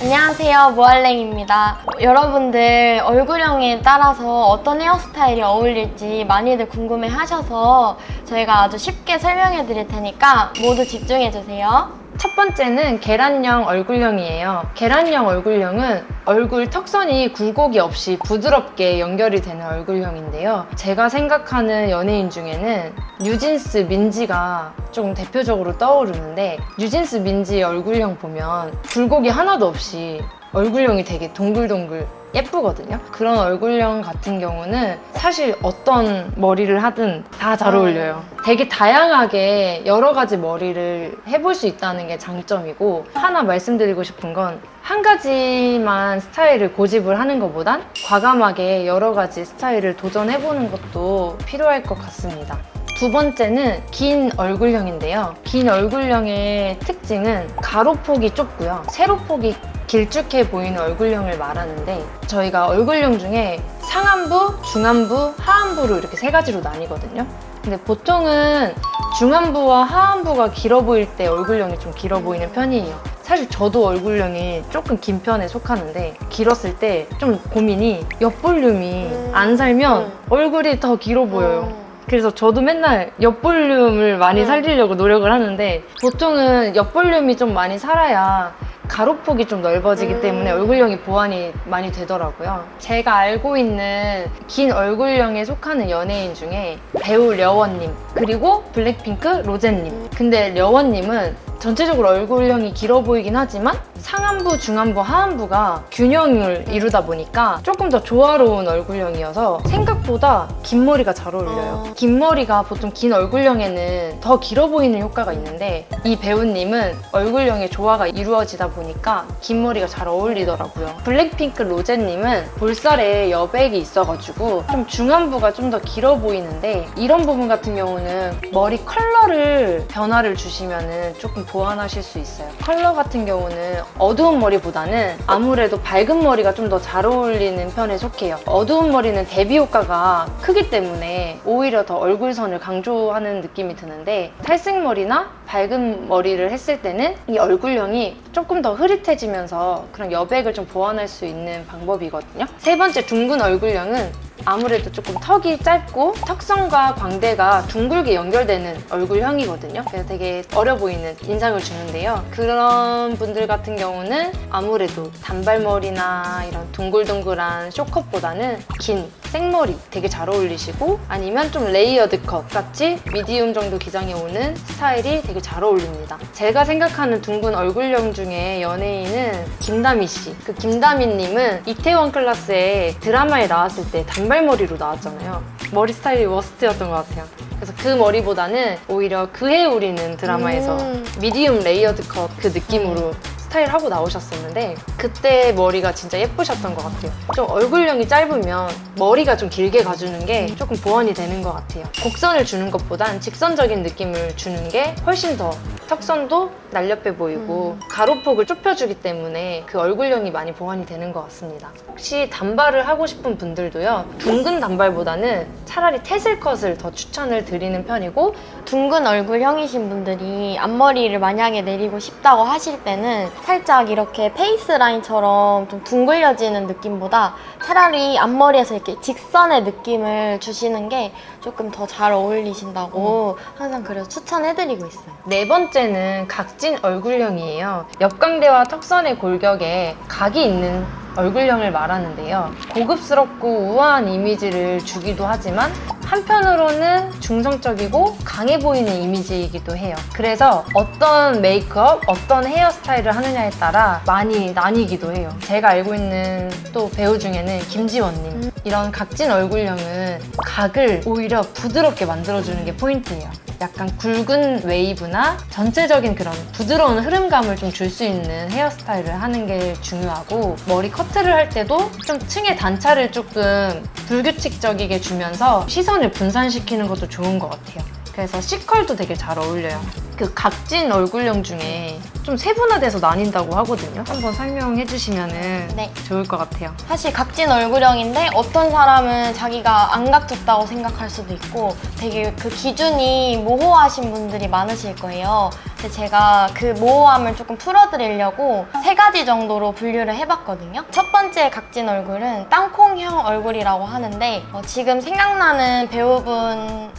안녕하세요, 모알랭입니다. 여러분들 얼굴형에 따라서 어떤 헤어스타일이 어울릴지 많이들 궁금해 하셔서 저희가 아주 쉽게 설명해 드릴 테니까 모두 집중해 주세요. 첫 번째는 계란형 얼굴형이에요. 계란형 얼굴형은 얼굴 턱선이 굴곡이 없이 부드럽게 연결이 되는 얼굴형인데요. 제가 생각하는 연예인 중에는 뉴진스 민지가 좀 대표적으로 떠오르는데, 뉴진스 민지의 얼굴형 보면 굴곡이 하나도 없이 얼굴형이 되게 동글동글 예쁘거든요. 그런 얼굴형 같은 경우는 사실 어떤 머리를 하든 다 잘 어울려요. 되게 다양하게 여러 가지 머리를 해볼 수 있다는 게 장점이고, 하나 말씀드리고 싶은 건 한 가지만 스타일을 고집을 하는 것보단 과감하게 여러 가지 스타일을 도전해보는 것도 필요할 것 같습니다. 두 번째는 긴 얼굴형인데요. 긴 얼굴형의 특징은 가로폭이 좁고요. 세로폭이 길쭉해 보이는 얼굴형을 말하는데, 저희가 얼굴형 중에 상안부, 중안부, 하안부로 이렇게 세 가지로 나뉘거든요. 근데 보통은 중안부와 하안부가 길어 보일 때 얼굴형이 좀 길어 보이는 편이에요. 사실 저도 얼굴형이 조금 긴 편에 속하는데, 길었을 때 좀 고민이 옆볼륨이 안 살면 얼굴이 더 길어 보여요. 그래서 저도 맨날 옆볼륨을 많이 살리려고 노력을 하는데, 보통은 옆볼륨이 좀 많이 살아야 가로폭이 좀 넓어지기 때문에 얼굴형이 보완이 많이 되더라고요. 제가 알고 있는 긴 얼굴형에 속하는 연예인 중에 배우 려원님, 그리고 블랙핑크 로제님. 근데 려원님은 전체적으로 얼굴형이 길어 보이긴 하지만 상안부, 중안부, 하안부가 균형을 이루다 보니까 조금 더 조화로운 얼굴형이어서 생각보다 긴 머리가 잘 어울려요. 긴 머리가 보통 긴 얼굴형에는 더 길어 보이는 효과가 있는데, 이 배우님은 얼굴형의 조화가 이루어지다 보니까 긴 머리가 잘 어울리더라고요. 블랙핑크 로제님은 볼살에 여백이 있어가지고 좀 중안부가 좀 더 길어 보이는데, 이런 부분 같은 경우는 머리 컬러를 변화를 주시면은 조금 보완하실 수 있어요. 컬러 같은 경우는 어두운 머리보다는 아무래도 밝은 머리가 좀 더 잘 어울리는 편에 속해요. 어두운 머리는 대비 효과가 크기 때문에 오히려 더 얼굴선을 강조하는 느낌이 드는데, 탈색머리나 밝은 머리를 했을 때는 이 얼굴형이 조금 더 흐릿해지면서 그런 여백을 좀 보완할 수 있는 방법이거든요. 세 번째, 둥근 얼굴형은 아무래도 조금 턱이 짧고 턱선과 광대가 둥글게 연결되는 얼굴형이거든요. 그래서 되게 어려 보이는 인상을 주는데요. 그런 분들 같은 경우는 아무래도 단발머리나 이런 둥글둥글한 쇼컷보다는 긴 생머리 되게 잘 어울리시고, 아니면 좀 레이어드 컷 같이 미디움 정도 기장에 오는 스타일이 되게 잘 어울립니다. 제가 생각하는 둥근 얼굴형 중에 연예인은 김다미 씨. 그 김다미 님은 이태원 클라스에 드라마에 나왔을 때 단발머리로 나왔잖아요. 머리 스타일이 워스트였던 것 같아요. 그래서 그 머리보다는 오히려 그해 우리는 드라마에서 미디움 레이어드 컷 그 느낌으로 스타일 하고 나오셨었는데, 그때 머리가 진짜 예쁘셨던 것 같아요. 좀 얼굴형이 짧으면 머리가 좀 길게 가주는 게 조금 보완이 되는 것 같아요. 곡선을 주는 것보단 직선적인 느낌을 주는 게 훨씬 더 턱선도 날렵해 보이고 가로폭을 좁혀주기 때문에 그 얼굴형이 많이 보완이 되는 것 같습니다. 혹시 단발을 하고 싶은 분들도요, 둥근 단발보다는 차라리 태슬컷을 더 추천을 드리는 편이고, 둥근 얼굴형이신 분들이 앞머리를 만약에 내리고 싶다고 하실 때는 살짝 이렇게 페이스 라인처럼 좀 둥글려지는 느낌보다 차라리 앞머리에서 이렇게 직선의 느낌을 주시는 게 조금 더 잘 어울리신다고 항상 그래서 추천해드리고 있어요. 네 번째는 각진 얼굴형이에요. 옆광대와 턱선의 골격에 각이 있는 얼굴형을 말하는데요. 고급스럽고 우아한 이미지를 주기도 하지만 한편으로는 중성적이고 강해 보이는 이미지이기도 해요. 그래서 어떤 메이크업, 어떤 헤어스타일을 하느냐에 따라 많이 나뉘기도 해요. 제가 알고 있는 또 배우 중에는 김지원님. 이런 각진 얼굴형은 각을 오히려 부드럽게 만들어주는 게 포인트예요. 약간 굵은 웨이브나 전체적인 그런 부드러운 흐름감을 좀 줄 수 있는 헤어스타일을 하는 게 중요하고, 머리 커트를 할 때도 좀 층의 단차를 조금 불규칙적이게 주면서 시선을 분산시키는 것도 좋은 것 같아요. 그래서 C컬도 되게 잘 어울려요. 그 각진 얼굴형 중에 좀 세분화돼서 나뉜다고 하거든요. 한번 설명해 주시면은 네. 좋을 것 같아요. 사실 각진 얼굴형인데 어떤 사람은 자기가 안 각졌다고 생각할 수도 있고 되게 그 기준이 모호하신 분들이 많으실 거예요. 근데 제가 그 모호함을 조금 풀어드리려고 3가지 정도로 분류를 해봤거든요. 첫 번째 각진 얼굴은 땅콩형 얼굴이라고 하는데 지금 생각나는 배우분은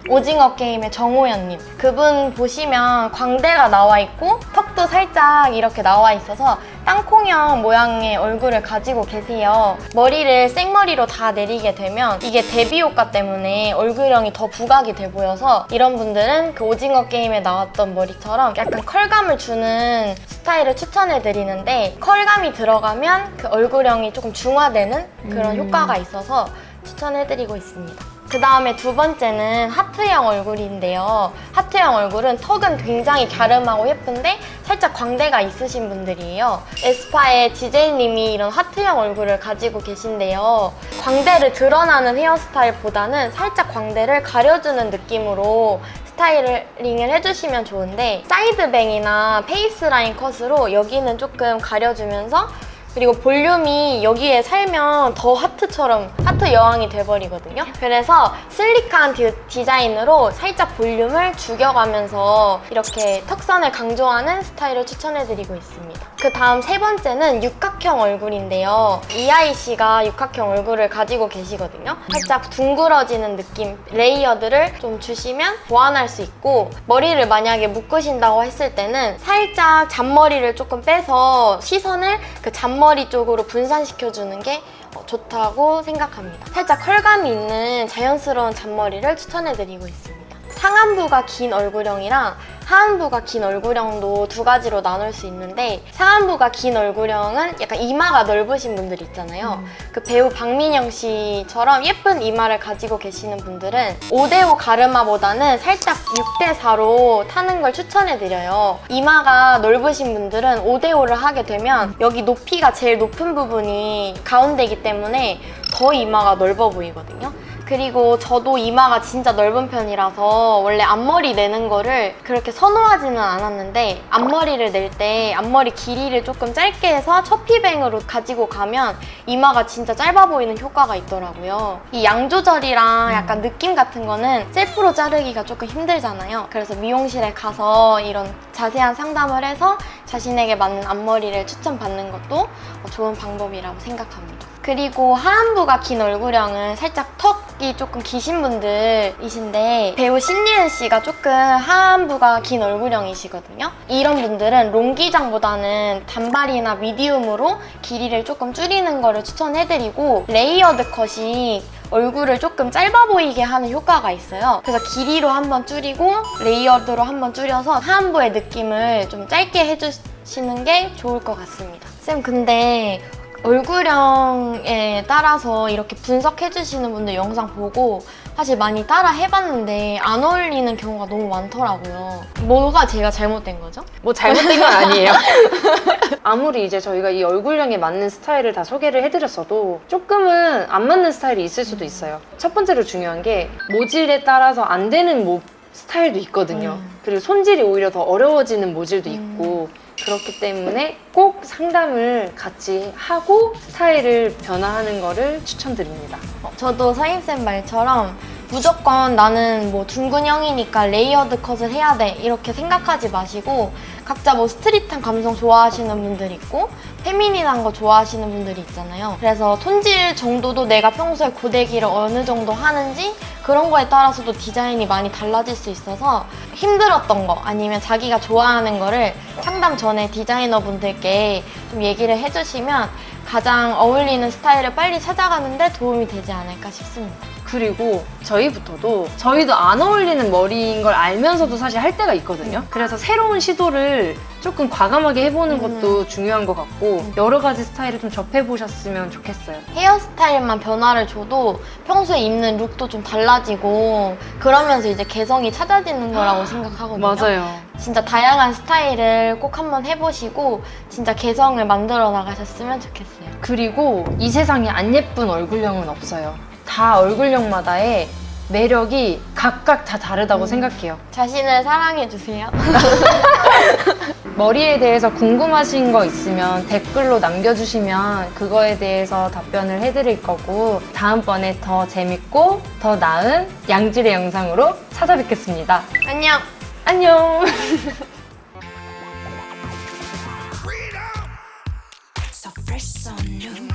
오징어 게임의 정호연님. 그분 보시면 광대가 나와 있고 턱도 살짝 이렇게 나와 있어서 땅콩형 모양의 얼굴을 가지고 계세요. 머리를 생머리로 다 내리게 되면 이게 대비 효과 때문에 얼굴형이 더 부각이 돼 보여서 이런 분들은 그 오징어 게임에 나왔던 머리처럼 약간 컬감을 주는 스타일을 추천해 드리는데 컬감이 들어가면 그 얼굴형이 조금 중화되는 그런 효과가 있어서 추천해 드리고 있습니다. 그 다음에 두 번째는 하트형 얼굴인데요. 하트형 얼굴은 턱은 굉장히 갸름하고 예쁜데 살짝 광대가 있으신 분들이에요. 에스파의 지젤님이 이런 하트형 얼굴을 가지고 계신데요. 광대를 드러나는 헤어스타일보다는 살짝 광대를 가려주는 느낌으로 스타일링을 해주시면 좋은데 사이드뱅이나 페이스라인 컷으로 여기는 조금 가려주면서 그리고 볼륨이 여기에 살면 더 하트처럼 하트 여왕이 돼버리거든요. 그래서 슬릭한 디자인으로 살짝 볼륨을 죽여가면서 이렇게 턱선을 강조하는 스타일을 추천해드리고 있습니다. 그 다음 세 번째는 육각형 얼굴인데요. 이하이 씨가 육각형 얼굴을 가지고 계시거든요. 살짝 둥그러지는 느낌, 레이어드를 좀 주시면 보완할 수 있고 머리를 만약에 묶으신다고 했을 때는 살짝 잔머리를 조금 빼서 시선을 그 잔머리 쪽으로 분산시켜주는 게 좋다고 생각합니다. 살짝 컬감이 있는 자연스러운 잔머리를 추천해드리고 있습니다. 상안부가 긴 얼굴형이랑 하안부가 긴 얼굴형도 두 가지로 나눌 수 있는데 상안부가 긴 얼굴형은 약간 이마가 넓으신 분들 있잖아요. 그 배우 박민영 씨처럼 예쁜 이마를 가지고 계시는 분들은 5대5 가르마보다는 살짝 6대4로 타는 걸 추천해드려요. 이마가 넓으신 분들은 5대5를 하게 되면 여기 높이가 제일 높은 부분이 가운데이기 때문에 더 이마가 넓어 보이거든요. 그리고 저도 이마가 진짜 넓은 편이라서 원래 앞머리 내는 거를 그렇게 선호하지는 않았는데 앞머리를 낼 때 앞머리 길이를 조금 짧게 해서 처피뱅으로 가지고 가면 이마가 진짜 짧아 보이는 효과가 있더라고요. 이 양 조절이랑 약간 느낌 같은 거는 셀프로 자르기가 조금 힘들잖아요. 그래서 미용실에 가서 이런 자세한 상담을 해서 자신에게 맞는 앞머리를 추천받는 것도 좋은 방법이라고 생각합니다. 그리고 하안부가 긴 얼굴형은 살짝 턱이 조금 기신 분들이신데 배우 신리은 씨가 조금 하안부가 긴 얼굴형이시거든요. 이런 분들은 롱기장보다는 단발이나 미디움으로 길이를 조금 줄이는 거를 추천해드리고 레이어드 컷이 얼굴을 조금 짧아 보이게 하는 효과가 있어요. 그래서 길이로 한번 줄이고 레이어드로 한번 줄여서 하안부의 느낌을 좀 짧게 해주시는 게 좋을 것 같습니다. 쌤 근데 얼굴형에 따라서 이렇게 분석해주시는 분들 영상 보고 사실 많이 따라 해봤는데 안 어울리는 경우가 너무 많더라고요. 뭐가 제가 잘못된 거죠? 뭐 잘못된 건 아니에요. 아무리 이제 저희가 이 얼굴형에 맞는 스타일을 다 소개를 해드렸어도 조금은 안 맞는 스타일이 있을 수도 있어요. 첫 번째로 중요한 게 모질에 따라서 안 되는 스타일도 있거든요. 그리고 손질이 오히려 더 어려워지는 모질도 있고 그렇기 때문에 꼭 상담을 같이 하고 스타일을 변화하는 거를 추천드립니다. 저도 서인쌤 말처럼 무조건 나는 뭐 둥근형이니까 레이어드 컷을 해야 돼 이렇게 생각하지 마시고 각자 뭐 스트릿한 감성 좋아하시는 분들 있고 페미닌한 거 좋아하시는 분들이 있잖아요. 그래서 손질 정도도 내가 평소에 고데기를 어느 정도 하는지 그런 거에 따라서도 디자인이 많이 달라질 수 있어서 힘들었던 거 아니면 자기가 좋아하는 거를 상담 전에 디자이너분들께 좀 얘기를 해주시면 가장 어울리는 스타일을 빨리 찾아가는데 도움이 되지 않을까 싶습니다. 그리고 저희도 안 어울리는 머리인 걸 알면서도 사실 할 때가 있거든요. 그래서 새로운 시도를 조금 과감하게 해보는 것도 중요한 것 같고 여러 가지 스타일을 좀 접해보셨으면 좋겠어요. 헤어스타일만 변화를 줘도 평소에 입는 룩도 좀 달라지고 그러면서 이제 개성이 찾아지는 거라고 생각하거든요. 맞아요. 진짜 다양한 스타일을 꼭 한번 해보시고 진짜 개성을 만들어 나가셨으면 좋겠어요. 그리고 이 세상에 안 예쁜 얼굴형은 없어요. 다 얼굴형마다의 매력이 각각 다 다르다고 생각해요. 자신을 사랑해주세요. 머리에 대해서 궁금하신 거 있으면 댓글로 남겨주시면 그거에 대해서 답변을 해드릴 거고, 다음번에 더 재밌고 더 나은 양질의 영상으로 찾아뵙겠습니다. 안녕. 안녕! So fresh, so new.